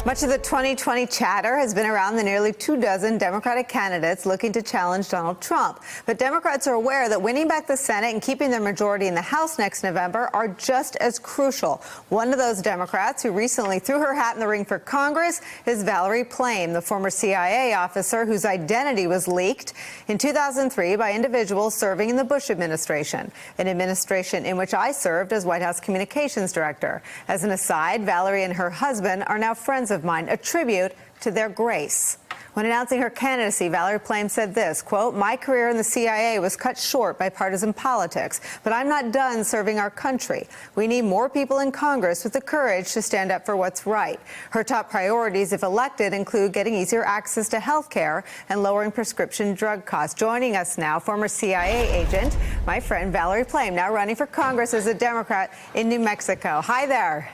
Much of the 2020 chatter has been around the nearly 24 Democratic candidates looking to challenge Donald Trump. But Democrats are aware that winning back the Senate and keeping their majority in the House next November are just as crucial. One of those Democrats who recently threw her hat in the ring for Congress is Valerie Plame, the former CIA officer whose identity was leaked in 2003 by individuals serving in the Bush administration, an administration in which I served as White House communications director. As an aside, Valerie and her husband are now friends of mine, a tribute to their grace. When announcing her candidacy, Valerie Plame said this, quote, "My career in the CIA was cut short by partisan politics, but I'm not done serving our country. We need more people in Congress with the courage to stand up for what's right." Her top priorities, if elected, include getting easier access to health care and lowering prescription drug costs. Joining us now, former CIA agent, my friend Valerie Plame, now running for Congress as a Democrat in New Mexico. Hi there.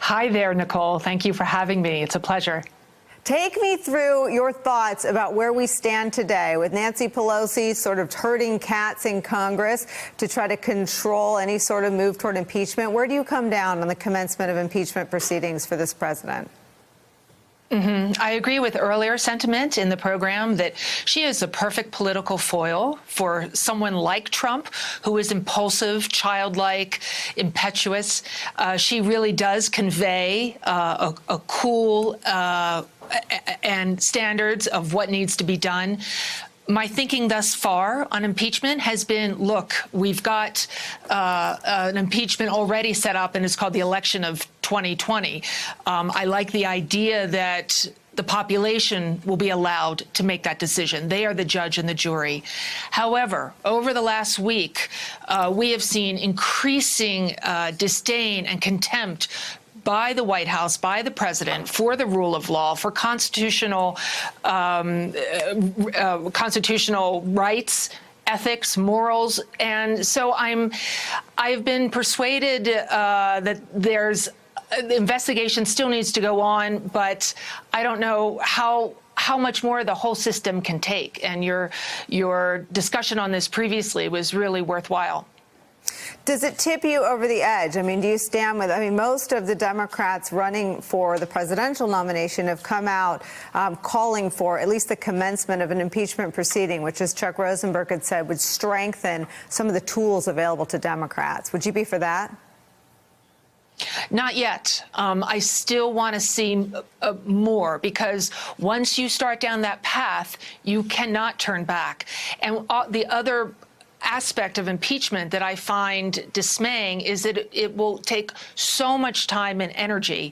Hi there, Nicole. Thank you for having me. It's a pleasure. Take me through your thoughts about where we stand today with Nancy Pelosi sort of herding cats in Congress to try to control any sort of move toward impeachment. Where do you come down on the commencement of impeachment proceedings for this president? I agree with earlier sentiment in the program that she is a perfect political foil for someone like Trump, who is impulsive, childlike, impetuous. She really does convey a cool and standards of what needs to be done. My thinking thus far on impeachment has been, look, we've got an impeachment already set up, and it's called the election of 2020. I like the idea that the population will be allowed to make that decision. They are the judge and the jury. However, over the last week, we have seen increasing disdain and contempt by the White House, by the president, for the rule of law, for constitutional rights, ethics, morals. And so I've been persuaded that the investigation still needs to go on, but I don't know how much more the whole system can take. And your discussion on this previously was really worthwhile. Does it tip you over the edge? I mean, do you stand with, most of the Democrats running for the presidential nomination have come out calling for at least the commencement of an impeachment proceeding, which, as Chuck Rosenberg had said, would strengthen some of the tools available to Democrats. Would you be for that? Not yet. I still want to see more, because once you start down that path, you cannot turn back. And the other aspect of impeachment that I find dismaying is that it will take so much time and energy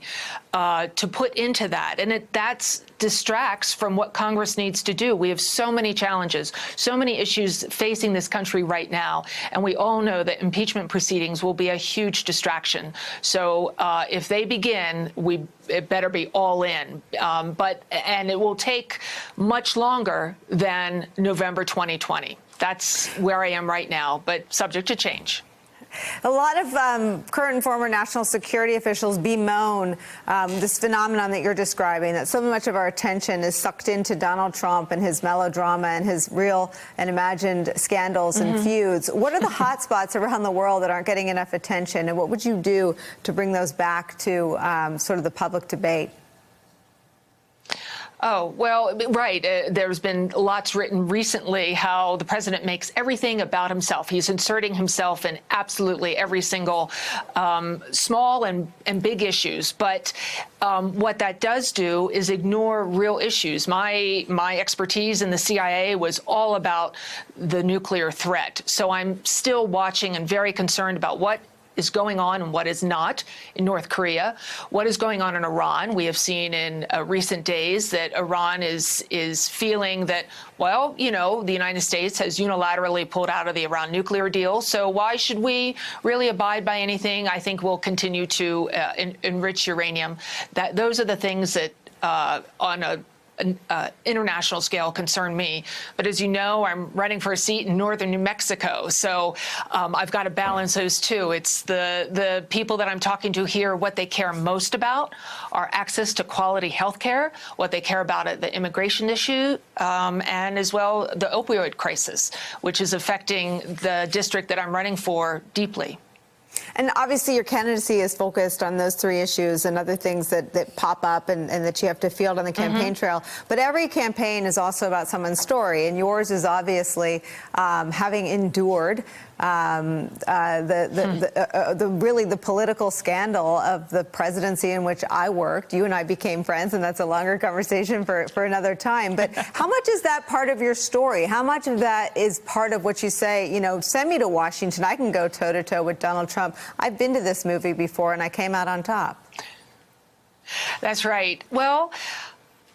to put into that, and that distracts from what Congress needs to do. We have so many challenges, so many issues facing this country right now, and we all know that impeachment proceedings will be a huge distraction. So if they begin, it better be all in, and it will take much longer than November 2020. That's where I am right now, but subject to change. A lot of current and former national security officials bemoan this phenomenon that you're describing, that so much of our attention is sucked into Donald Trump and his melodrama and his real and imagined scandals and feuds. What are the hot spots around the world that aren't getting enough attention, and what would you do to bring those back to sort of the public debate? Oh, well, right. There's been lots written recently how the president makes everything about himself. He's inserting himself in absolutely every single small and big issues. But what that does do is ignore real issues. My expertise in the CIA was all about the nuclear threat. So I'm still watching and very concerned about what is going on and what is not in North Korea, what is going on in Iran. We have seen in recent days that Iran is feeling that, well, the United States has unilaterally pulled out of the Iran nuclear deal, so why should we really abide by anything? I think we'll continue to enrich uranium. Those are the things that on a international scale concern me. But as you know, I'm running for a seat in northern New Mexico, so I've got to balance those two. It's the people that I'm talking to here, what they care most about are access to quality health care, what they care about the immigration issue, and as well the opioid crisis, which is affecting the district that I'm running for deeply. And obviously your candidacy is focused on those three issues and other things that pop up and that you have to field on the campaign trail. But every campaign is also about someone's story, and yours is obviously having endured really the political scandal of the presidency in which I worked. You and I became friends, and that's a longer conversation for another time. But how much is that part of your story? How much of that is part of what you say, you know, send me to Washington, I can go toe-to-toe with Donald Trump. I've been to this movie before, and I came out on top. That's right. Well,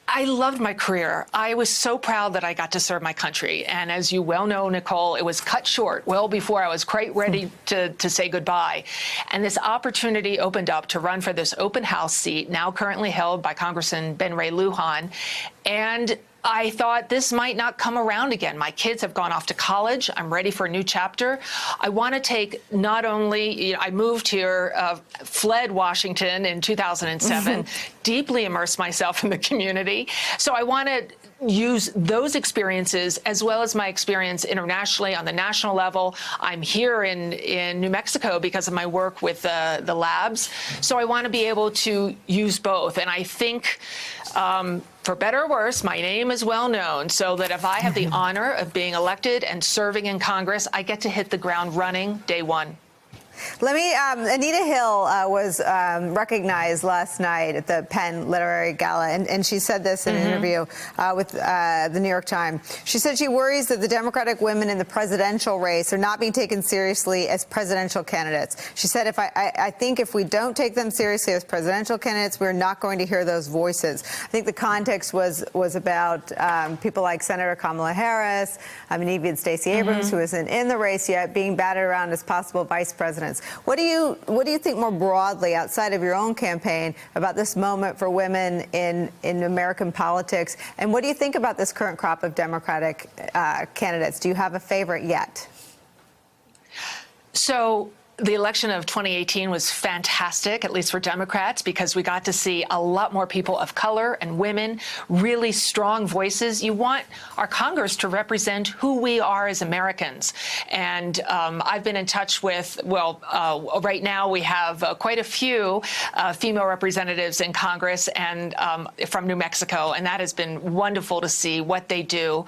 I loved my career. I was so proud that I got to serve my country. And as you well know, Nicolle, it was cut short well before I was quite ready to say goodbye. And this opportunity opened up to run for this open house seat, now currently held by Congressman Ben Ray Lujan. And I thought this might not come around again. My kids have gone off to college. I'm ready for a new chapter. I want to take not only, you know, I moved here, fled Washington in 2007, deeply immersed myself in the community. So I want to use those experiences as well as my experience internationally on the national level. I'm here in New Mexico because of my work with the labs. So I want to be able to use both. And I think, for better or worse, my name is well known, so that if I have the honor of being elected and serving in Congress, I get to hit the ground running day one. Let me, Anita Hill was recognized last night at the Penn Literary Gala, and she said this in an interview with the New York Times. She said she worries that the Democratic women in the presidential race are not being taken seriously as presidential candidates. She said, I think if we don't take them seriously as presidential candidates, we're not going to hear those voices. I think the context was about people like Senator Kamala Harris, and even Stacey Abrams, who isn't in the race yet, being batted around as possible vice presidents. What do you think more broadly outside of your own campaign about this moment for women in American politics? And what do you think about this current crop of Democratic candidates? Do you have a favorite yet? So the election of 2018 was fantastic, at least for Democrats, because we got to see a lot more people of color and women, really strong voices. You want our Congress to represent who we are as Americans. And I've been in touch with, right now we have quite a few female representatives in Congress and from New Mexico, and that has been wonderful to see what they do.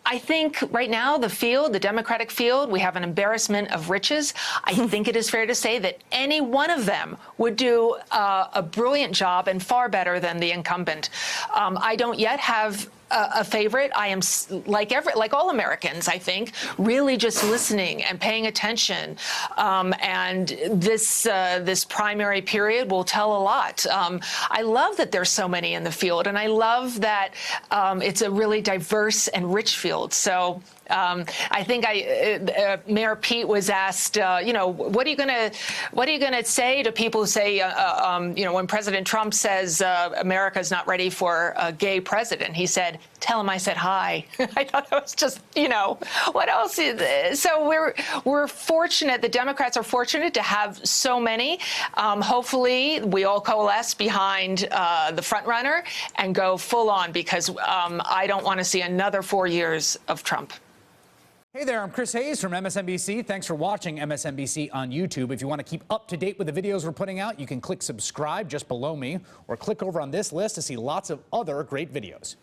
I think right now the Democratic field, we have an embarrassment of riches. I think it is fair to say that any one of them would do a brilliant job and far better than the incumbent. I don't yet have a favorite. I am like all Americans, I think, really just listening and paying attention. And this primary period will tell a lot. I love that there's so many in the field, and I love that it's a really diverse and rich field. So I think Mayor Pete was asked, you know, what are you going to say to people who say, you know, when President Trump says America's not ready for a gay president, he said, tell him I said hi. I thought that was just, you know, what else? So we're fortunate. The Democrats are fortunate to have so many. Hopefully, we all coalesce behind the front runner and go full on, because I don't want to see another 4 years of Trump. Hey there, I'm Chris Hayes from MSNBC. Thanks for watching MSNBC on YouTube. If you want to keep up to date with the videos we're putting out, you can click subscribe just below me, or click over on this list to see lots of other great videos.